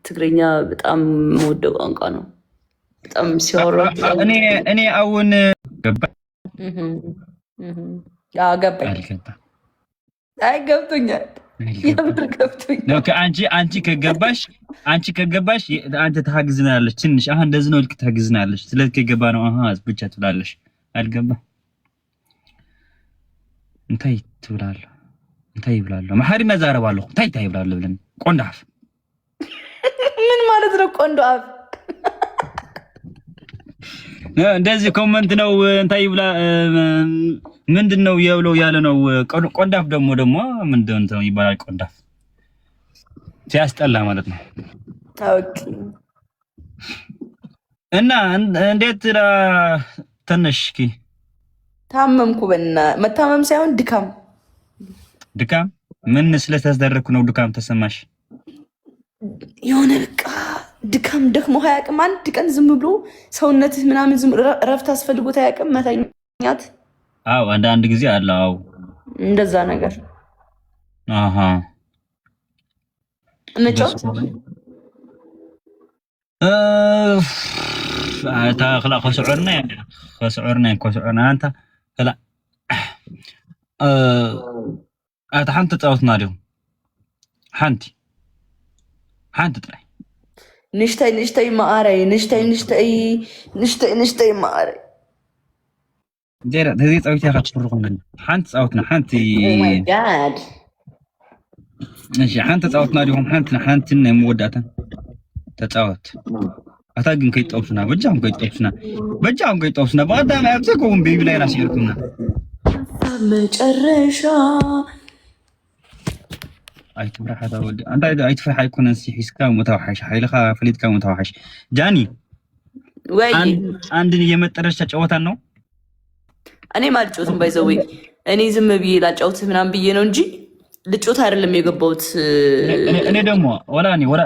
ትግርኛ በጣም የምወደው ቋንቋ ነው። በጣም ሲያወራ እኔ አሁን ገባ ገባኝ። አይ ገብቶኛል፣ የምር ገብቶኛል። አንቺ ከገባሽ አንተ ታግዝናለሽ ትንሽ። አሁን እንደዚህ ነው ልክ ታግዝናለሽ። ስለዚህ ከገባ ነው ብቻ ትላለሽ። አልገባ እንታይ ትብላለህ? እንታይ ይብላለሁ? ማሐሪና ዛረባለሁ። እንታይ ይብላለሁ ብለን ቆንዳፍ ምን ማለት ነው? ቆንዳፍ እንደዚህ ኮመንት ነው። እንታይ ይብላ ምንድነው የብለው ያለ ነው። ቆንዳፍ ደግሞ ምንድነው ይባላል? ቆንዳፍ ሲያስጠላ ማለት ነው። ኦኬ። እና እንዴት ተነሽኪ? ታመምኩ። መታመም ሳይሆን ድካም። ምን ስለተደረኩ ነው ድካም ተሰማሽ? የሆነ በቃ ድካም ደክሞ አያውቅም። አንድ ቀን ዝም ብሎ ሰውነትህ ምናምን ዝም እረፍት አስፈልጎት አያውቅም። መተኛት አንዳንድ ጊዜ አለ። እንደዛ ነገር እንጫወት خلا خسعرنا انت خلا حنت تعوتنا اليوم حنت طلع نشتي مقاري نشتي مقاري دير هذه تعوتي اخذ تفرقوا مني حنت تعوتنا حنت او ماي جاد ماشي حنت تعوتنا اليوم حنت مودعه تتعوت أتاقن كي توصنا بجاهم كي توصنا بعد ما يبتكون بيبي لا يراسي يركونا مجرشا أي كبرى حدا ودي أنت إذا أي تفرح يكون نسي حسكا متوحش حيلخا فليتكا متوحش جاني عندني يمترش تجوتها نو أنا ما تجوتهم بايزوي أنا زم بي لا تجوت منام بيجينون جي ልጮት አይደለም የገባሁት። እኔ ደግሞ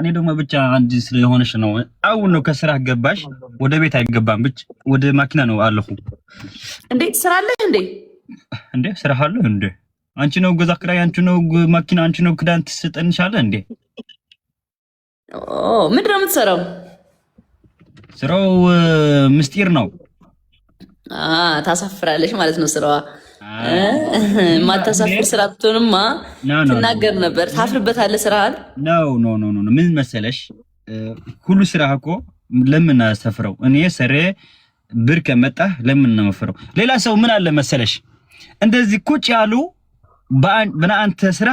እኔ ደግሞ ብቻ አንድ ስለሆነሽ ነው። አሁን ነው ከስራ ገባሽ? ወደ ቤት አይገባም፣ ብቻ ወደ ማኪና ነው አለሁ። እንዴ ስራ አለህ እንዴ? ስራ አለህ እንዴ? አንቺ ነው ገዛ ክራይ፣ አንቺ ነው ማኪና፣ አንቺ ነው ክዳን ትሰጠንሻለህ እንዴ? ምንድን ነው የምትሰራው? ስራው ምስጢር ነው። ታሳፍራለሽ ማለት ነው ስራዋ። ማታሳፍር ስራ ብትሆንማ ትናገር ነበር። ታፍርበታለህ ስራህን። ኖ ምን መሰለሽ፣ ሁሉ ስራ እኮ ለምን አሰፍረው? እኔ ሰሬ ብር ከመጣ ለምን ነው መፈረው? ሌላ ሰው ምን አለ መሰለሽ፣ እንደዚህ ቁጭ ያሉ በአንተ ስራ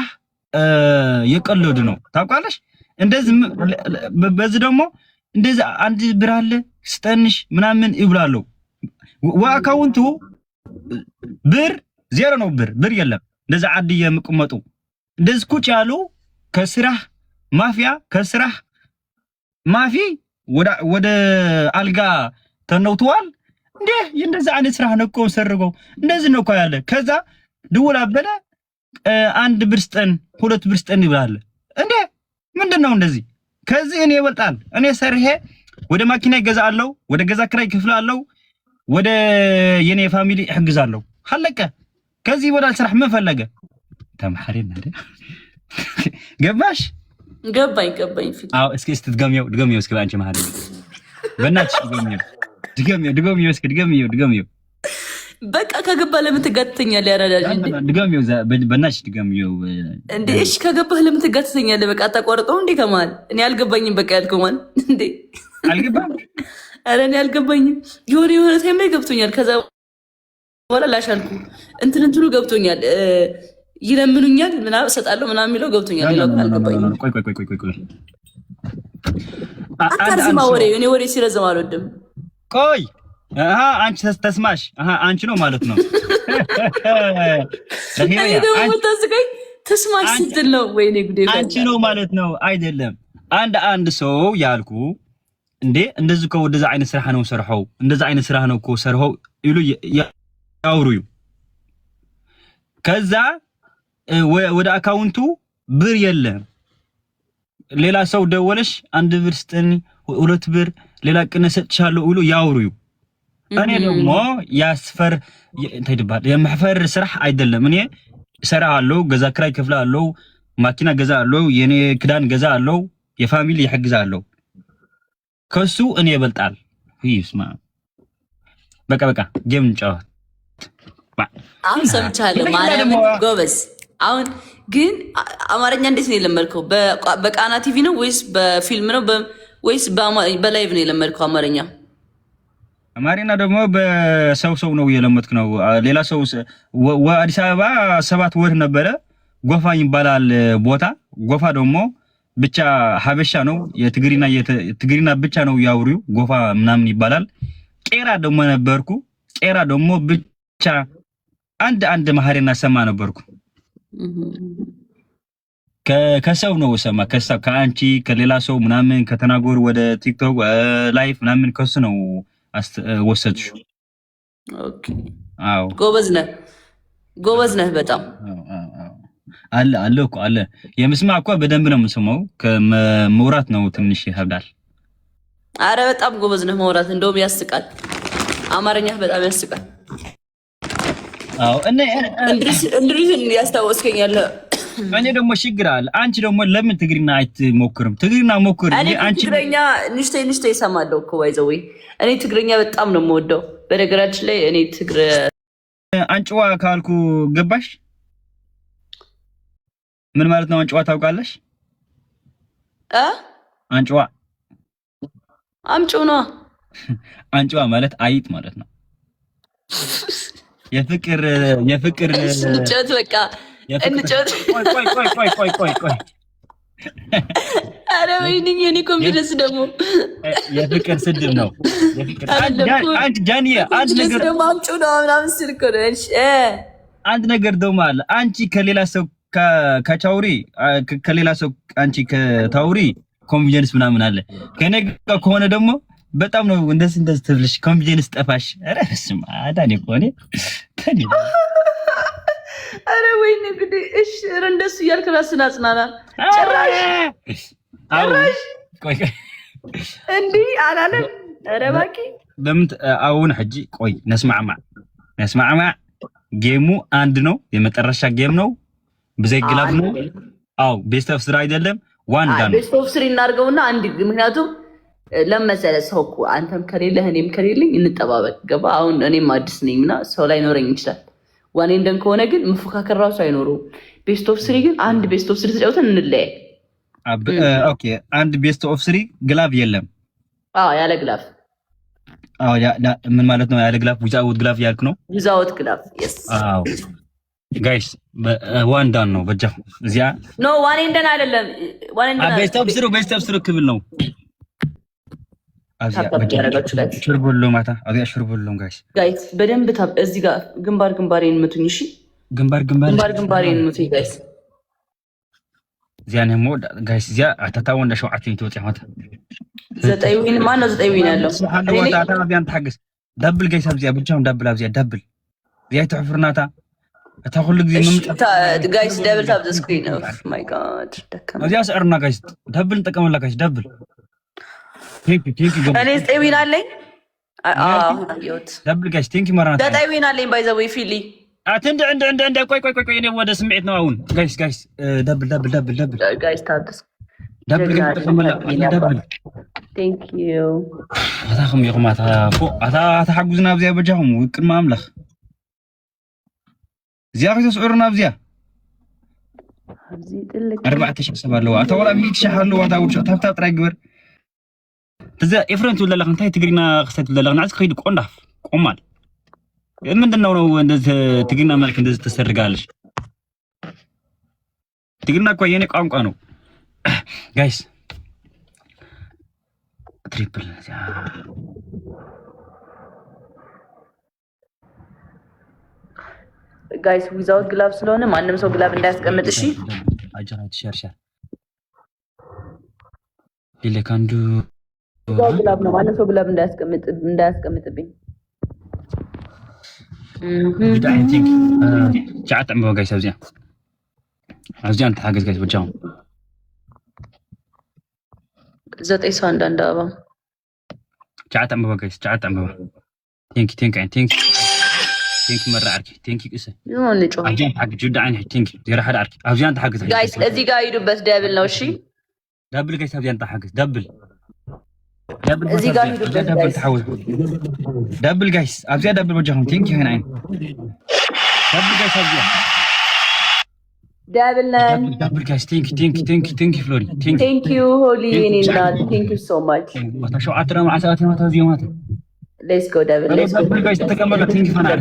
የቀለዱ ነው ታውቃለሽ። እንደዚህ በዚህ ደግሞ እንደዚህ አንድ ብር አለ ስጠንሽ ምናምን ይብላሉ። ወአካውንቱ ብር ዜሮ ነው። ብር የለም። እንደዛ አድ የምቀመጡ እንደዚህ ቁጭ ያሉ ከስራህ ወደ አልጋ ተነውተዋል እንዴ? እንደዛ አይነት ስራ ነው እኮ ሰርገው እንደዚህ ነው እኮ ያለ። ከዛ ድውል አበለ አንድ ብር ስጠን፣ ሁለት ብር ስጠን ይብላል እንዴ? ምንድነው እንደዚህ? ከዚህ እኔ ይወጣል። እኔ ሰርሄ ወደ ማኪና ይገዛለሁ፣ ወደ ገዛ ክራይ ክፍላለሁ፣ ወደ የኔ ፋሚሊ እሕግዛለሁ። አለቀ። ከዚህ ወዳል ስራህ ምን ፈለገ? ተማሐሪና አይደል? ገባሽ? ገባኝ ፊት እስኪ ድገሚው እስኪ አንቺ መሐሪ በእናትሽ ድገሚው በቃ ከገባ ለምን ትጋትተኛለህ? ያራዳጅ ድገሚው በእናትሽ ድገሚው እንዴ። እሺ ከገባህ ለምን ትጋትተኛለህ? በቃ አታቋርጠው እንዴ ከማል እኔ አልገባኝም። በቃ ያልከው ማን እንዴ? አልገባም። ኧረ እኔ አልገባኝም። የሆነ ታይም ላይ ገብቶኛል። ከዛ በኋላ ላሻልኩ እንትኑ ገብቶኛል። ይለምኑኛል ምናምን እሰጣለሁ ምናምን የሚለው ገብቶኛል። ሌላው አልገባኝም። ቆይ አታርዝማ ወሬ። እኔ ወሬ ሲረዝም አልወድም። ቆይ አንቺ ተስማሽ አንቺ ነው ማለት ነው። እኔ ደግሞ ታስቀኝ ተስማሽ ስትል ነው። ወይኔ ጉዴ! አንቺ ነው ማለት ነው አይደለም። አንድ ሰው ያልኩ እንዴ እንደዚህ እኮ ወደዛ አይነት ስራ ነው ሰርሐው፣ እንደዛ አይነት ስራ ነው እኮ ሰርሐው ይሉ ያውሩዩ። ከዛ ወደ አካውንቱ ብር የለም። ሌላ ሰው ደወለሽ አንድ ብር ስጠኝ፣ ሁለት ብር ሌላ ቀን ሰጥቻለሁ ይሉ ያውሩዩ። እኔ ደግሞ ያስፈር እንታይደባል የማፈር ስራ አይደለም። እኔ ሰራለሁ፣ ገዛ ክራይ ከፍላለሁ፣ ማኪና ገዛ አለው፣ የኔ ክዳን ገዛ አለው፣ የፋሚሊ ይحግዛለሁ ከሱ እኔ ይበልጣል ይስማ በቃ ጌም እንጫወት አሁን ሰምቻለሁ ማርያም ጎበዝ አሁን ግን አማርኛ እንዴት ነው የለመድከው በቃና ቲቪ ነው ወይስ በፊልም ነው ወይስ በላይቭ ነው የለመድከው አማርኛ ደግሞ በሰው ነው የለመድክ ነው ሌላ ሰው አዲስ አበባ 7 ወር ነበረ ጎፋ ይባላል ቦታ ጎፋ ደግሞ ብቻ ሀበሻ ነው የትግሪና ብቻ ነው ያውሪው ጎፋ ምናምን ይባላል ቄራ ደግሞ ነበርኩ ቄራ ደግሞ ብቻ አንድ ማህሪና ሰማ ነበርኩ ከሰው ነው ሰማ ከአንቺ ከሌላ ሰው ምናምን ከተናገሩ ወደ ቲክቶክ ላይፍ ምናምን ከሱ ነው ወሰድሽ ኦኬ አዎ ጎበዝ ነህ በጣም አለ እኮ አለ የምስማ እኮ በደንብ ነው የምሰማው ከመውራት ነው ትንሽ ይከብዳል አረ በጣም ጎበዝ ነህ መውራት እንደውም ያስቃል አማርኛ በጣም ያስቃል አዎ እንድሪስን ያስታወስከኛል እኔ ደግሞ ችግር አንቺ ደግሞ ለምን ትግሪና አይትሞክርም ትግሪና ሞክር አንቺ ትግሪኛ ንሽቴ ይሰማለው እኮ ባይዘው እኔ ትግሪኛ በጣም ነው የምወደው በነገራችን ላይ እኔ አንጭዋ ካልኩ ገባሽ ምን ማለት ነው አንጭዋ ታውቃለሽ አንጭዋ አምጪው ነው አንጭዋ ማለት አይጥ ማለት ነው የፍቅር እንጨት በቃ እንጨት ቆይ አረ ወይኔ የኔ ኮንፊደንስ ደግሞ የፍቅር ስድብ ነው አንድ ጃኒያ አንድ ነገር ደግሞ አምጪው ነው ምናምን ስልክ ነው አንድ ነገር ደግሞ አለ አንቺ ከሌላ ሰው ከቻውሪ ከሌላ ሰው አንቺ ከታውሪ ኮንፊደንስ ምናምን አለ ከኔ ጋር ከሆነ ደግሞ በጣም ነው እንደዚህ ትብልሽ ኮንፊደንስ ጠፋሽ አረ በስመ አብ አዳኔ ቆኔ ተኒ አረ ወይኔ ግዴ እሺ እንደሱ እያልክ ራስህን አጽናና ጭራሽ ቆይ እንዴ አላለም አረ ባቂ በምን አሁን ሐጂ ቆይ ነስማዕማ ጌሙ አንድ ነው የመጨረሻ ጌም ነው በዘይ ግላብ ነው አው ቤስት ኦፍ ስሪ አይደለም ዋን ዳን ቤስት ኦፍ ስሪ እናርገውና አንድ ምክንያቱም ለምሳሌ ሰው እኮ አንተም ከሌለህ እኔም ከሌለኝ እንጠባበቅ ገባ አሁን እኔም አዲስ ነኝና ሰው ላይ ኖረኝ ይችላል ዋኔ እንደን ከሆነ ግን መፎካከር ራሱ አይኖርም ቤስት ኦፍ ስሪ ግን አንድ ቤስት ኦፍ ስሪ ተጫውተን እንለያይ ኦኬ አንድ ቤስት ኦፍ ስሪ ግላብ የለም ያለ ግላብ ምን ማለት ነው ያለ ግላብ ዊዛውት ግላብ ያልክ ነው ዊዛውት ግላብ yes ጋይስ ዋን ዳን ነው በጃው እዚያ ኖ ዋኔ እንደን አይደለም ዋኔ እንደን ቤስት ኦፍ ስሪ ክብል ነው ሽርቡሎ ማታ አዚያ ሽርቡሎ ጋይስ በደንብ ታብ እዚህ ጋር ግንባሬን ምቱኝ እሺ ግንባሬን ምቱኝ ጋይስ እዚያ ነው ጋይስ እዚያ አታታው እንደ ሸውዓት ይወጣ ማታ ዘጠኝ ዊን ማን ነው ዘጠኝ ዊን ያለው እኔ ታታቢያን ታግስ ደብል ጋይስ አብዚያ ብቻውን ደብል አብዚያ ደብል እዚያ ተፈርናታ አታሁሉ ጊዜ መምጣት ጋይስ ደብል ታብ ዘ ስክሪን ኦፍ ማይ ጋድ ደከመ እዚያ ሰርና ጋይስ ደብል ተቀመላ ጋይስ ደብል ቴንክ እኔ ዘጠኝ ዊን አለኝ አዩት ደብል ጋይስ ቴንክ ማራና ዘጠኝ ዊን አለኝ ባይ ዘ ዌይ ፊሊ እንደ ቆይ እኔ ወደ ስሜት ነው አሁን ጋይስ ደብል ጋይስ ታድስ ደብል ግን ተቀመላ ደብል ቴንክ ዩ አታኸም ይቁማታ አታሐጉዝና ብዚያ በጃሁም ውቅን ማምለኽ እዚያ ከተስዑርና ብዚያ ኣብዚ ጥልቅ 4000 ሰብ ኣለዋ ኣታወላ 100000 ኣለዋ ታውርሽ ታፍታ ጥራይ ግበር ተዛ ኤፍረንት ወለላ እንታይ ትግሪና ክሰት ወለላ ናዕስ ከይድ ቆንዳፍ ቆማል ምንድነው ነው እንደዚህ ትግሪና መልክ እንደዚህ ተሰርጋለሽ ትግሪና እኮ የኔ ቋንቋ ነው ጋይስ ትሪፕል ጋይስ ዊዛውት ግላብ ስለሆነ ማንም ሰው ግላብ እንዳያስቀምጥ እሺ አጀራት ሸርሸር ሊለካንዱ ግላብ ነው ማንም ሰው ግላብ እንዳያስቀምጥብኝ ቢዳይ ቲንክ ቻት አምቦ ጋይስ አብዚያ አንተ ሀገዝ ጋይስ ብቻው ዘጠኝ ሰው አንዳንድ አበባ ቻት አምቦ ጋይስ ቻት አምቦ ቲንክ መራርኪ ቲንክ ይቅሰ ይሁን ልጮህ አብዚያ ሀገ ጁዳ አይን ቲንክ የራሐድ አርኪ አብዚያ አንተ ሀገዝ ጋይስ እዚህ ጋር ሂዱበት ደብል ነው እሺ دبل جايز هبدي أنت حاجة دبل እዚህ ጋር ሄዱበት دبل تحول دبل جايز أبزي دبل وجههم تينكي هنا عين دبل جايز هبدي دبل جايز تينكي فلوري ثانك يو هولي نينا ثانك يو سو ماتش شو عترة مع ساعتين ما تهزي يومات ليتس جو دبل جايز تكمل تينكي فانا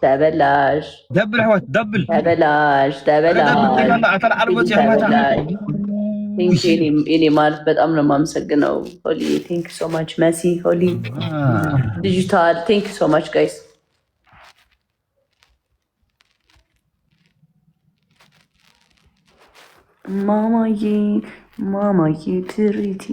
تبلاش دبل حوات دبل تبلاش እኔ ማለት በጣም ነው የማመሰግነው ሆሊ ቴንክ ሶ ማች መሲ ሆሊ ዲጂታል ቴንክ ሶ ማች ጋይስ ማማዬ ትሪቲ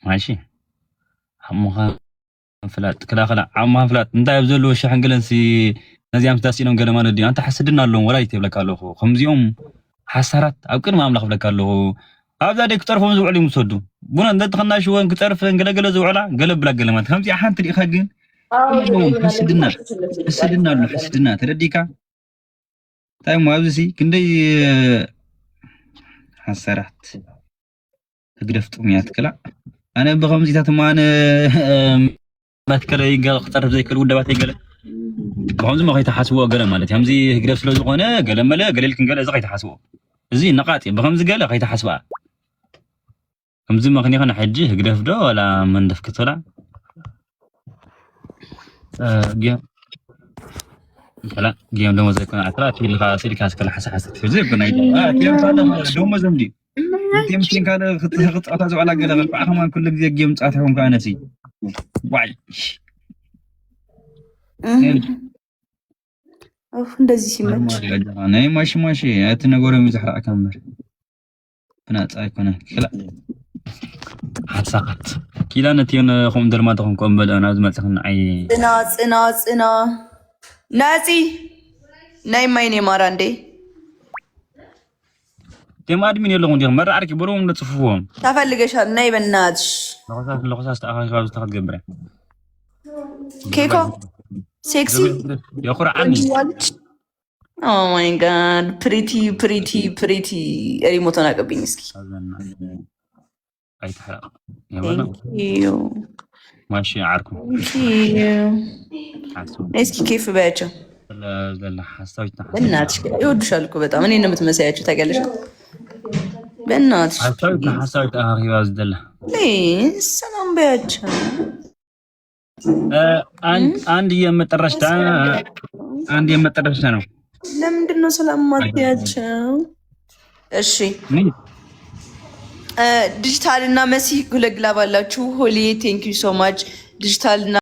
ماشي عمها فلات كلا عمها فلات انت يبزلو شي حنقلنسي نزيام تاسينون قال ما ندي انت حسدنا لهم ولا يتبلك له خمزيوم حسرات او كن ما املخ بلك له ابدا ديك طرفهم زوعلي مسودو بنا انت خناش وين كطرف انقلقله زوعلا قلب بلا قلمات خمزي حنت دي خاغين حسدنا ترديكا تايم وابزي كندي حسرات تقدفت ميات كلا انا بخمزيتات ما انا ما تكلي قال اختار زي كل ودبات يقال بخمز ما يتحاسبوا قال مالتي همزي قدف سلو زغونه قال ملا قال لك قال زغ يتحاسبوا زي نقاطي بخمز قال يتحاسبوا همزي ما خني حجي قدف دو ولا من دفكت ولا جيم لا جيم دو زي كنا اطراف اللي خاصي كاس كل حساسه زي كنا جيم هذا دوما زمدي يمكن كان خط اتازو على قلب بعهم كل ጊዜ ጌም ጻታውን ካነሲ ዋይ አፍ እንደዚህ ሲመች ነይ ማሽ አት ነገሩ የሚዘህራ አከመር ብናጻይ ኮነ ክላ حسقت كيلانت ين خم درما تخم قنبل انا زمصخن اي ጽና ናጺ ናይ ማይኔ ማራንዴ تم ادمين يلو ندير مره عرك بروم نصفوهم تفلغشال ناي بناتش لخصاص تاخذ خالص تاخذ جبره كيكو سكسي يا اخر عني او ماي جاد بريتي ريموت انا قبيني اسكي اي تحرق يا ولد ماشي عاركم اسكي كيف باچا لا حسيت بناتش يودشال እኮ በጣም እኔ ነው የምትመሳያችሁ ታውቂያለሽ በእናትሽ حسيت اخي وازدل ሰላም ባያቸው አንድ የመጠረሽታ ነው ለምንድን ነው ሰላም ማትያቸው እሺ ዲጂታል እና መሲ ጉለግላ ባላችሁ ሆሊ ቴንክ ዩ ሶ ማች ዲጂታል